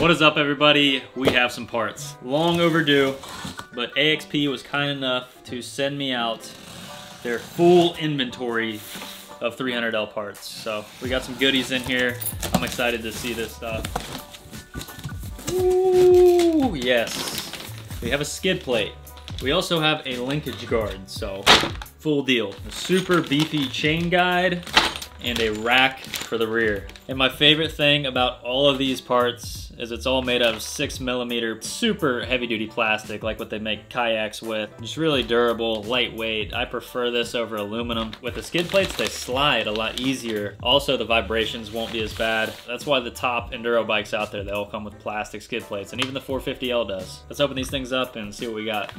What is up, everybody? We have some parts. Long overdue, but AXP was kind enough to send me out their full inventory of 300L parts. So we got some goodies in here. I'm excited to see this stuff. Ooh, yes. We have a skid plate. We also have a linkage guard, so full deal. A super beefy chain guide and a rack for the rear. And my favorite thing about all of these parts is it's all made out of 6mm super heavy duty plastic, like what they make kayaks with. Just really durable, lightweight. I prefer this over aluminum. With the skid plates, they slide a lot easier. Also, the vibrations won't be as bad. That's why the top enduro bikes out there, they all come with plastic skid plates, and even the 450L does. Let's open these things up and see what we got.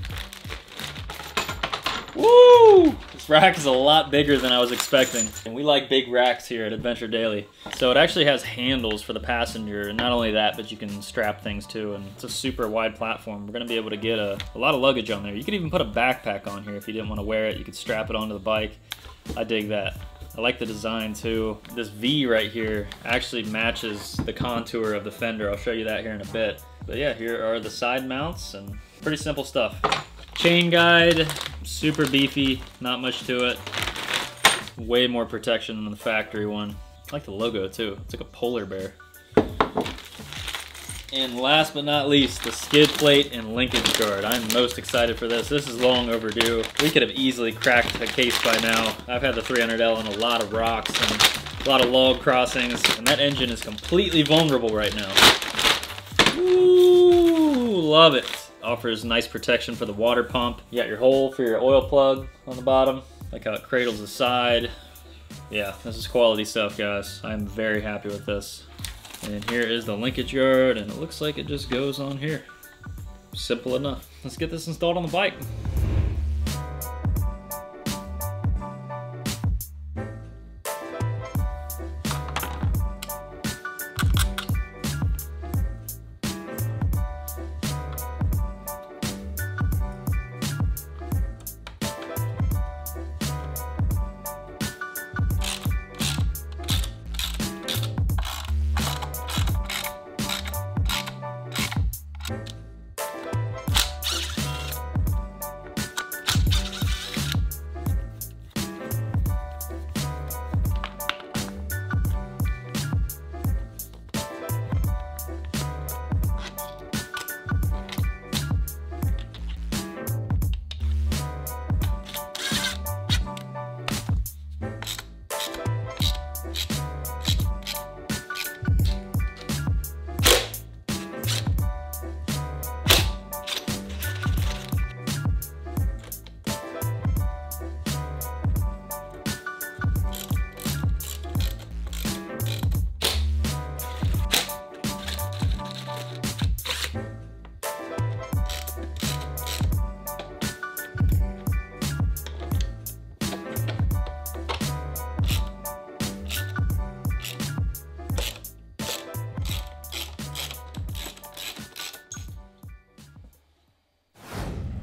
Woo! This rack is a lot bigger than I was expecting. And we like big racks here at Adventure Daily. So it actually has handles for the passenger, and not only that, but you can strap things too, and it's a super wide platform. We're gonna be able to get a lot of luggage on there. You could even put a backpack on here if you didn't want to wear it. You could strap it onto the bike. I dig that. I like the design too. This V right here actually matches the contour of the fender. I'll show you that here in a bit. But yeah, here are the side mounts, and pretty simple stuff. Chain guide, super beefy, not much to it. Way more protection than the factory one. I like the logo too, it's like a polar bear. And last but not least, the skid plate and linkage guard. I'm most excited for this. This is long overdue. We could have easily cracked a case by now. I've had the 300L in a lot of rocks and a lot of log crossings, and that engine is completely vulnerable right now. Ooh, love it. Offers nice protection for the water pump. You got your hole for your oil plug on the bottom. Like how it cradles the side. Yeah, this is quality stuff, guys. I'm very happy with this. And here is the linkage guard, and it looks like it just goes on here. Simple enough. Let's get this installed on the bike.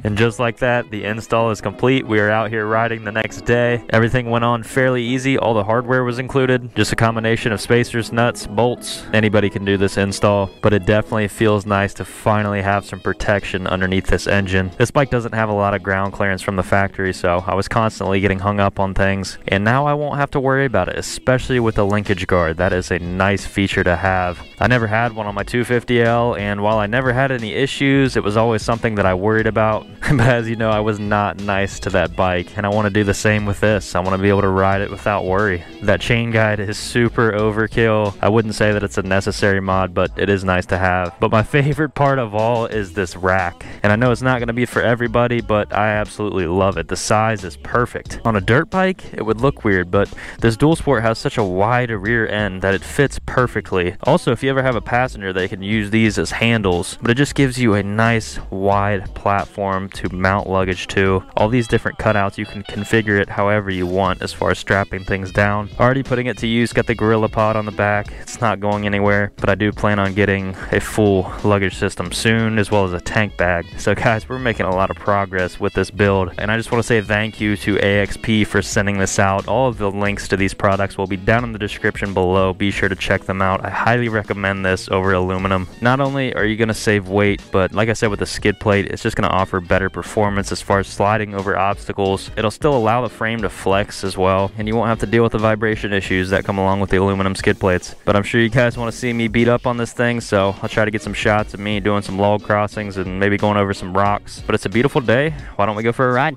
And just like that, the install is complete. We are out here riding the next day. Everything went on fairly easy. All the hardware was included. Just a combination of spacers, nuts, bolts. Anybody can do this install, but it definitely feels nice to finally have some protection underneath this engine. This bike doesn't have a lot of ground clearance from the factory, so I was constantly getting hung up on things. And now I won't have to worry about it, especially with the linkage guard. That is a nice feature to have. I never had one on my 250L, and while I never had any issues, it was always something that I worried about. But as you know, I was not nice to that bike, and I want to do the same with this. I want to be able to ride it without worry. That chain guide is super overkill. I wouldn't say that it's a necessary mod, but it is nice to have. But my favorite part of all is this rack. And I know it's not going to be for everybody, but I absolutely love it. The size is perfect. On a dirt bike, it would look weird, but this dual sport has such a wide rear end that it fits perfectly. Also, if you ever have a passenger, they can use these as handles, but it just gives you a nice wide platform arm to mount luggage to. All these different cutouts, you can configure it however you want as far as strapping things down. Already putting it to use, got the Gorilla Pod on the back. It's not going anywhere, but I do plan on getting a full luggage system soon, as well as a tank bag. So guys, we're making a lot of progress with this build, and I just want to say thank you to AXP for sending this out. All of the links to these products will be down in the description below. Be sure to check them out. I highly recommend this over aluminum. Not only are you going to save weight, but like I said with the skid plate, it's just going to offer better performance as far as sliding over obstacles. It'll still allow the frame to flex as well, and you won't have to deal with the vibration issues that come along with the aluminum skid plates. But I'm sure you guys want to see me beat up on this thing, so I'll try to get some shots of me doing some log crossings and maybe going over some rocks. But it's a beautiful day. Why don't we go for a ride?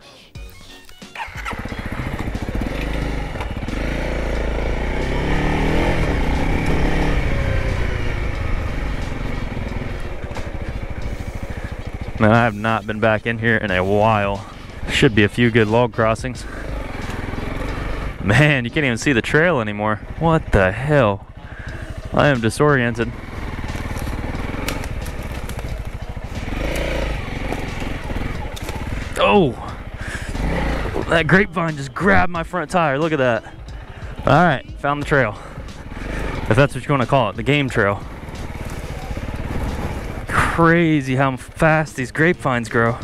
Man, I have not been back in here in a while. Should be a few good log crossings. Man, you can't even see the trail anymore. What the hell? I am disoriented. Oh! That grapevine just grabbed my front tire. Look at that. Alright, found the trail. If that's what you want to call it, the game trail. Crazy how fast these grapevines grow.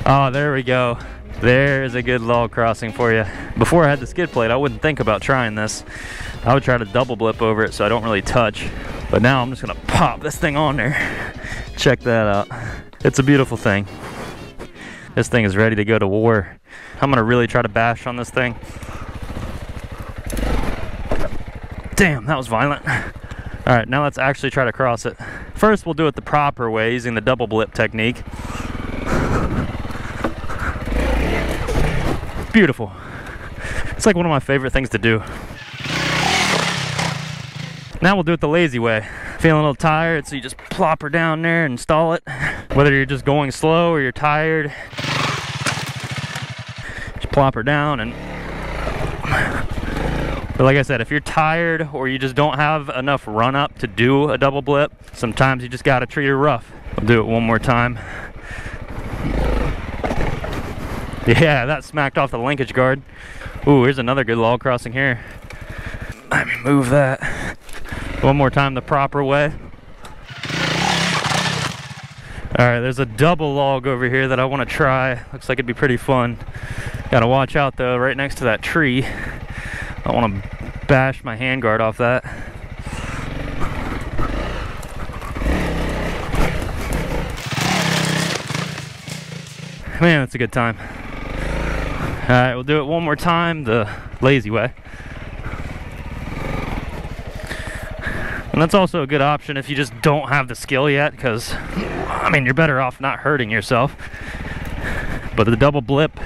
Oh, there we go. There's a good log crossing for you. Before I had the skid plate, I wouldn't think about trying this. I would try to double blip over it so I don't really touch. But now I'm just gonna pop this thing on there. Check that out. It's a beautiful thing. This thing is ready to go to war. I'm gonna really try to bash on this thing. Damn, that was violent. All right, now let's actually try to cross it. First, we'll do it the proper way, using the double blip technique. Beautiful. It's like one of my favorite things to do. Now we'll do it the lazy way. Feeling a little tired, so you just plop her down there and stall it. Whether you're just going slow or you're tired, just plop her down and... But like I said, if you're tired or you just don't have enough run up to do a double blip, sometimes you just gotta treat her rough. I'll do it one more time. Yeah, that smacked off the linkage guard. Ooh, here's another good log crossing here. Let me move that. One more time the proper way. Alright, there's a double log over here that I want to try. Looks like it'd be pretty fun. Gotta watch out though, right next to that tree. I want to bash my handguard off that. Man, that's a good time. Alright, we'll do it one more time the lazy way. And that's also a good option if you just don't have the skill yet, because, I mean, you're better off not hurting yourself. But the double blip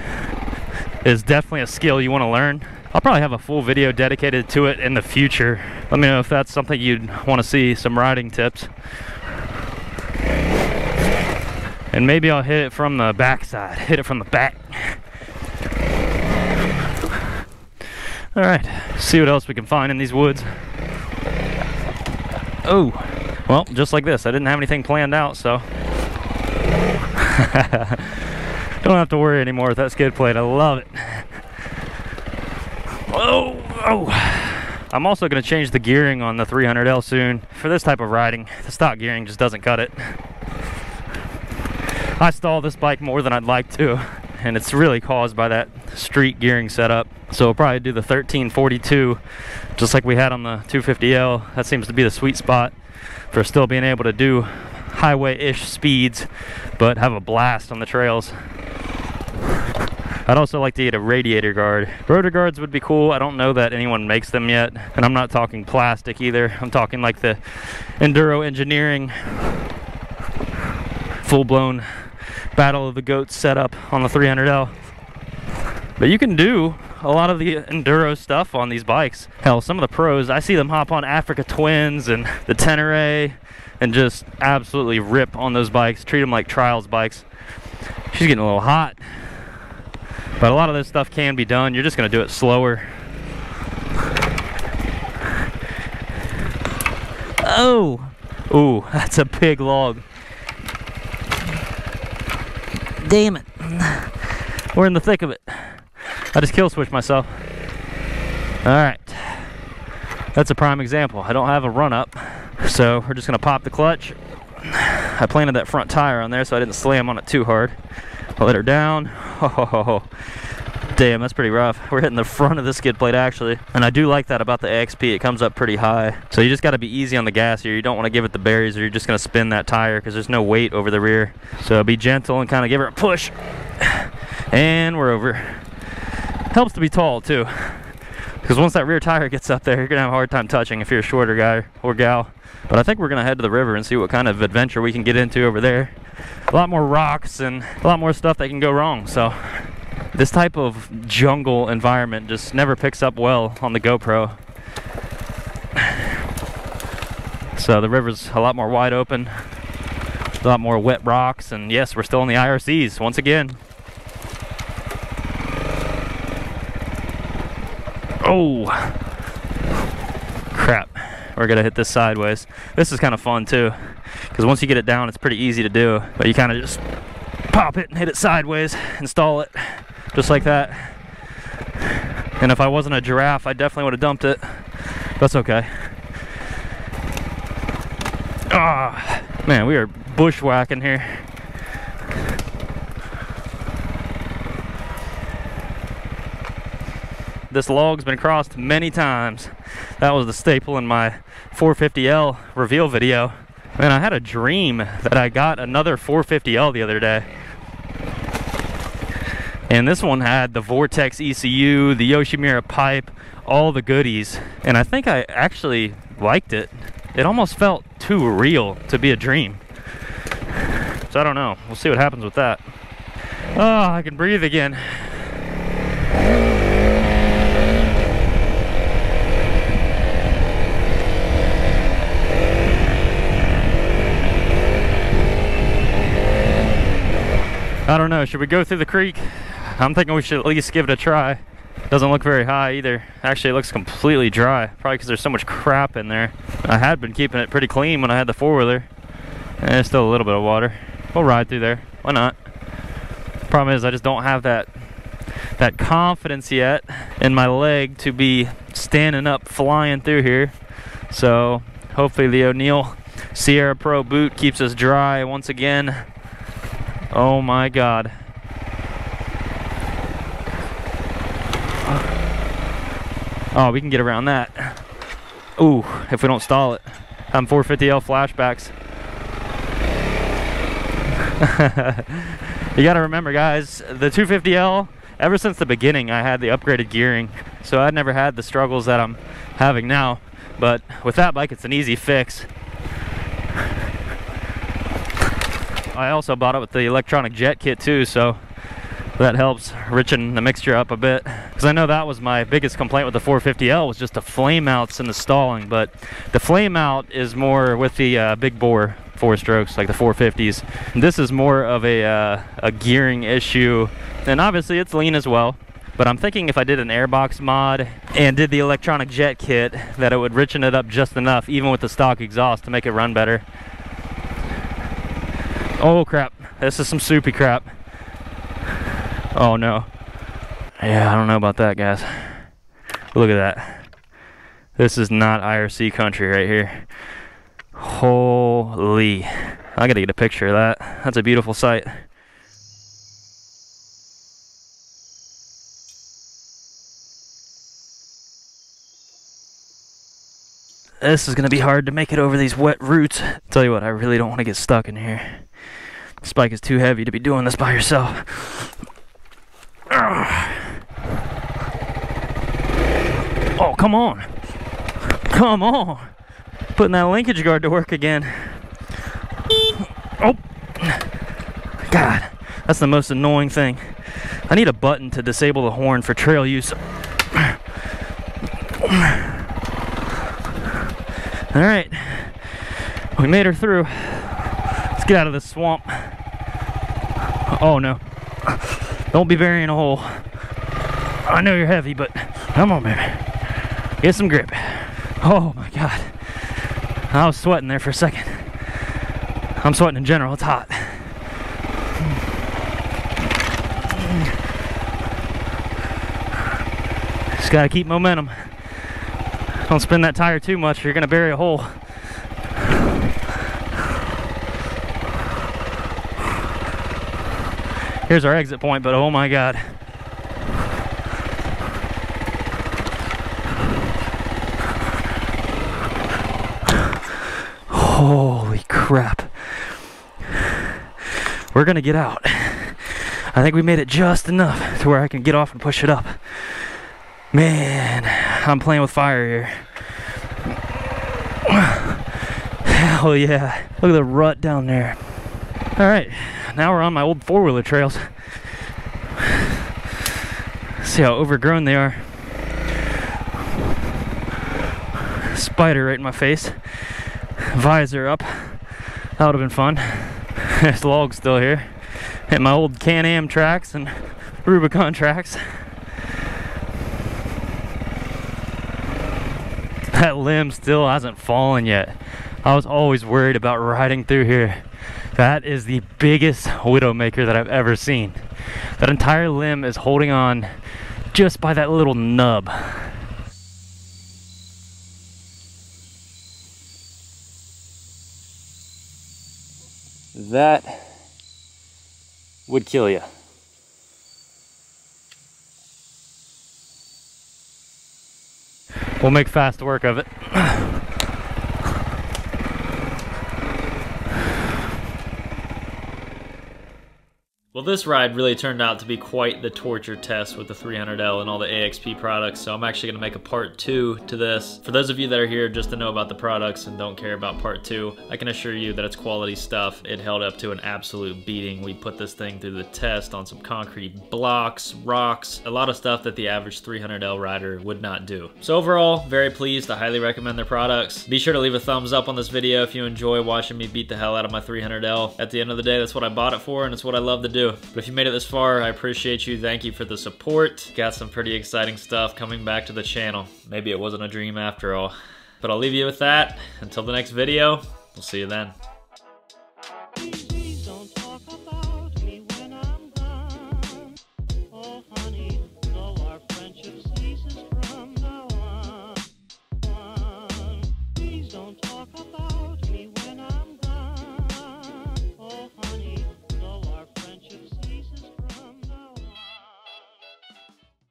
is definitely a skill you want to learn. I'll probably have a full video dedicated to it in the future. Let me know if that's something you'd want to see, some riding tips. And maybe I'll hit it from the back side, hit it from the back. All right, see what else we can find in these woods. Oh, well, just like this. I didn't have anything planned out, so. Don't have to worry anymore with that skid plate. I love it. Oh, oh. I'm also going to change the gearing on the 300L soon. For this type of riding, the stock gearing just doesn't cut it. I stall this bike more than I'd like to, and it's really caused by that street gearing setup. So we'll probably do the 1342, just like we had on the 250L. That seems to be the sweet spot for still being able to do highway-ish speeds, but have a blast on the trails. I'd also like to get a radiator guard. Rotor guards would be cool. I don't know that anyone makes them yet, and I'm not talking plastic either. I'm talking like the Enduro Engineering full-blown Battle of the Goats setup on the 300L. But you can do a lot of the enduro stuff on these bikes. Hell, some of the pros, I see them hop on Africa Twins and the Tenere and just absolutely rip on those bikes, treat them like trials bikes. She's getting a little hot, but a lot of this stuff can be done. You're just going to do it slower. Oh, Ooh, that's a big log. Damn it. We're in the thick of it. I just kill switched myself. Alright. That's a prime example. I don't have a run up, so we're just gonna pop the clutch. I planted that front tire on there so I didn't slam on it too hard. I'll let her down. Oh, damn, that's pretty rough. We're hitting the front of the skid plate actually. And I do like that about the AXP. It comes up pretty high. So you just gotta be easy on the gas here. You don't wanna give it the berries or you're just gonna spin that tire because there's no weight over the rear. So be gentle and kind of give her a push. And we're over. Helps to be tall too. Because once that rear tire gets up there, you're gonna have a hard time touching if you're a shorter guy or gal. But I think we're gonna head to the river and see what kind of adventure we can get into over there. A lot more rocks and a lot more stuff that can go wrong. So this type of jungle environment just never picks up well on the GoPro. So the river's a lot more wide open, a lot more wet rocks, and yes, we're still in the IRCs once again. Oh, crap. We're gonna hit this sideways. This is kind of fun too, because once you get it down, it's pretty easy to do. But you kind of just pop it and hit it sideways, install it, just like that. And if I wasn't a giraffe, I definitely would have dumped it. That's okay. Ah, man, we are bushwhacking here. This log's been crossed many times. That was the staple in my 450L reveal video. Man, I had a dream that I got another 450L the other day. And this one had the Vortex ECU, the Yoshimura pipe, all the goodies. And I think I actually liked it. It almost felt too real to be a dream. So I don't know. We'll see what happens with that. Oh, I can breathe again. I don't know, should we go through the creek? I'm thinking we should at least give it a try. Doesn't look very high either. Actually, it looks completely dry, probably because there's so much crap in there. I had been keeping it pretty clean when I had the four-wheeler. And there's still a little bit of water. We'll ride through there, why not? Problem is, I just don't have that confidence yet in my leg to be standing up, flying through here. So, hopefully the O'Neill Sierra Pro boot keeps us dry once again. Oh my God. Oh, we can get around that. Ooh, if we don't stall it. I'm 450L flashbacks. You gotta remember, guys, the 250L, ever since the beginning, I had the upgraded gearing. So I'd never had the struggles that I'm having now. But with that bike, it's an easy fix. I also bought it with the electronic jet kit too, so that helps richen the mixture up a bit. Because I know that was my biggest complaint with the 450L was just the flame outs and the stalling. But the flame out is more with the big bore 4-strokes, like the 450s. And this is more of a gearing issue, and obviously it's lean as well. But I'm thinking if I did an airbox mod and did the electronic jet kit, that it would richen it up just enough, even with the stock exhaust, to make it run better. Oh crap, this is some soupy crap. Oh no. Yeah, I don't know about that, guys. Look at that. This is not IRC country right here. Holy. I gotta get a picture of that. That's a beautiful sight. This is gonna be hard to make it over these wet roots. Tell you what, I really don't want to get stuck in here. This bike is too heavy to be doing this by yourself. Oh, come on. Come on. Putting that linkage guard to work again. Oh. God, that's the most annoying thing. I need a button to disable the horn for trail use. All right, we made her through. Let's get out of this swamp. Oh no, don't be burying a hole. I know you're heavy, but come on, baby. Get some grip. Oh my God, I was sweating there for a second. I'm sweating in general, it's hot. Just gotta keep momentum. Don't spin that tire too much, you're gonna bury a hole. Here's our exit point, but oh my God. Holy crap. We're gonna get out. I think we made it just enough to where I can get off and push it up. Man, I'm playing with fire here. Hell yeah. Look at the rut down there. All right, now we're on my old four-wheeler trails. See how overgrown they are. Spider right in my face. Visor up. That would have been fun. There's logs still here. Hit my old Can-Am tracks and Rubicon tracks. That limb still hasn't fallen yet. I was always worried about riding through here. That is the biggest widowmaker that I've ever seen. That entire limb is holding on just by that little nub. That would kill you. We'll make fast work of it. Well, this ride really turned out to be quite the torture test with the 300L and all the AXP products, so I'm actually going to make a part 2 to this. For those of you that are here just to know about the products and don't care about part 2, I can assure you that it's quality stuff. It held up to an absolute beating. We put this thing through the test on some concrete blocks, rocks, a lot of stuff that the average 300L rider would not do. So overall, very pleased. I highly recommend their products. Be sure to leave a thumbs up on this video if you enjoy watching me beat the hell out of my 300L. At the end of the day, that's what I bought it for and it's what I love to do. But if you made it this far, I appreciate you. Thank you for the support. Got some pretty exciting stuff coming back to the channel. Maybe it wasn't a dream after all. But I'll leave you with that. Until the next video, we'll see you then.